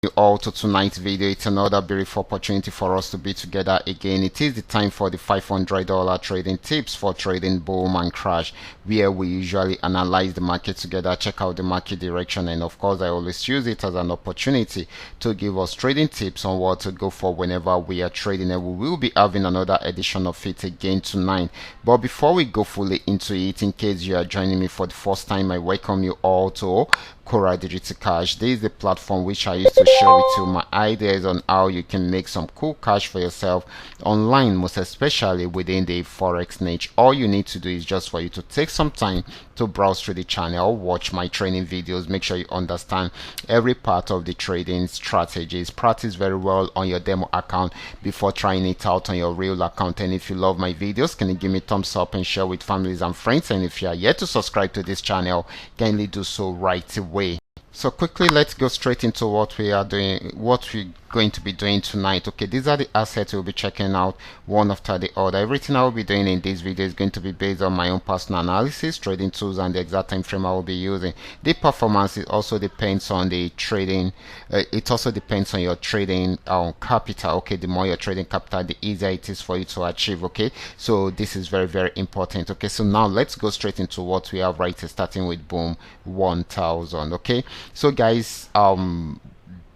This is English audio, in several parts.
You all to tonight's video. It's another beautiful opportunity for us to be together again. It is the time for the $500 trading tips for trading boom and crash, where we usually analyze the market together, check out the market direction, and of course I always use it as an opportunity to give us trading tips on what to go for whenever we are trading, and we will be having another edition of it again tonight. But before we go fully into it, in case you are joining me for the first time, I welcome you all to Qora Digital Cash. This is the platform which I used to share with you my ideas on how you can make some cool cash for yourself online, most especially within the forex niche. All you need to do is just for you to take some time to browse through the channel, watch my training videos, make sure you understand every part of the trading strategies, practice very well on your demo account before trying it out on your real account. And if you love my videos, can you give me a thumbs up and share with families and friends? And if you are yet to subscribe to this channel, kindly do so right away. So quickly, let's go straight into what we are doing, what we're going to be doing tonight. Okay, these are the assets we'll be checking out one after the other. Everything I will be doing in this video is going to be based on my own personal analysis, trading tools, and the exact time frame I will be using. The performance it also depends on the trading. It also depends on your trading capital. Okay, the more your trading capital, the easier it is for you to achieve. Okay, so this is very, very important. Okay, so now let's go straight into what we have right here, starting with boom 1000. Okay, so guys,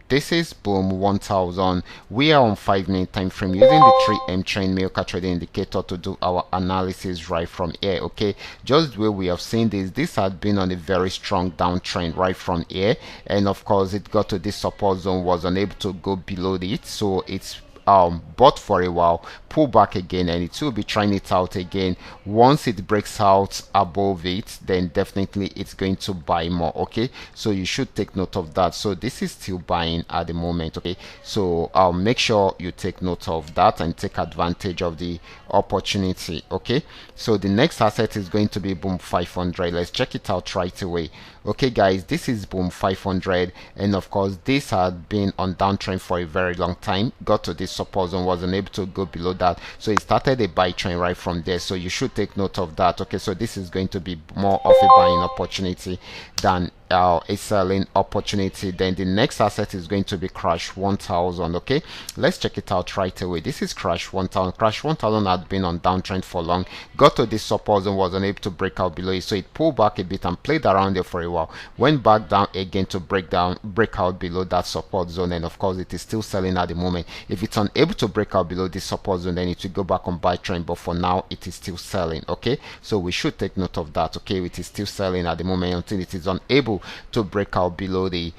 this is boom 1000. We are on 5-minute time frame using the 3M chain Milka trading indicator to do our analysis right from here. Okay, just the way we have seen this had been on a very strong downtrend right from here, and of course it got to this support zone, was unable to go below it, so it's bought for a while, pull back again, and it will be trying it out again. Once it breaks out above it, then definitely it's going to buy more. Okay, so you should take note of that. So this is still buying at the moment. Okay, so make sure you take note of that and take advantage of the opportunity. Okay, so the next asset is going to be boom 500. Let's check it out right away. Okay guys, this is boom 500, and of course this had been on downtrend for a very long time, got to this support zone, wasn't able to go below that, so it started a buy trend right from there. So you should take note of that. Okay, so this is going to be more of a buying opportunity than a selling opportunity. Then the next asset is going to be crash 1000. Okay, let's check it out right away. This is crash 1000. Crash 1000 had been on downtrend for long, got to this support zone, was unable to break out below it, so it pulled back a bit and played around there for a while, went back down again to break out below that support zone, and of course it is still selling at the moment. If it's unable to break out below this support zone, then it will go back on buy trend, but for now it is still selling. Okay, so we should take note of that. Okay, it is still selling at the moment until it is unable to break out below the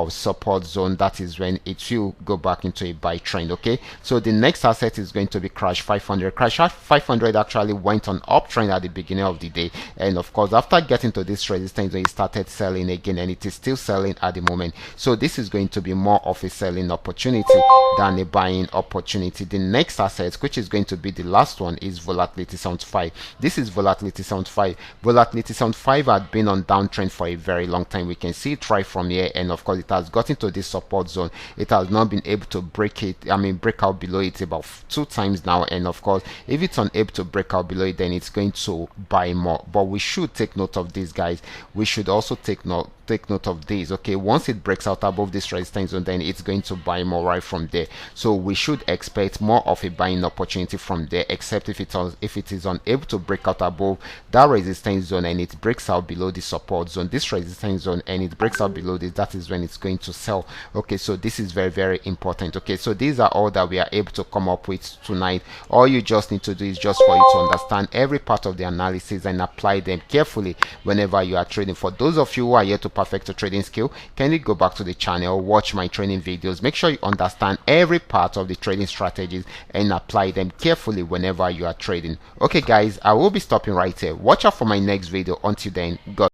support zone. That is when it will go back into a buy trend. Okay, so the next asset is going to be crash 500. Crash 500 actually went on uptrend at the beginning of the day, and of course after getting to this resistance it started selling again, and it is still selling at the moment. So this is going to be more of a selling opportunity than a buying opportunity. The next asset, which is going to be the last one, is volatility 75. This is volatility 75. Volatility 75 had been on downtrend for a very long time. We can see it right from here, and of course it has gotten to this support zone. It has not been able to break out below it about 2 times now, and of course if it's unable to break out below it, then it's going to buy more. But we should take note of this, guys. We should also take note of this. Okay, once it breaks out above this resistance zone, then it's going to buy more right from there. So we should expect more of a buying opportunity from there, except if it is unable to break out above that resistance zone and it breaks out below the support zone, this resistance zone, and it breaks out below this, that is when it's going to sell. Okay, so this is very, very important. Okay, so these are all that we are able to come up with tonight. All you just need to do is just for you to understand every part of the analysis and apply them carefully whenever you are trading. For those of you who are yet to perfect your trading skill, can you go back to the channel, watch my training videos, make sure you understand every part of the trading strategies and apply them carefully whenever you are trading. Okay guys, I will be stopping right here. Watch out for my next video. Until then, God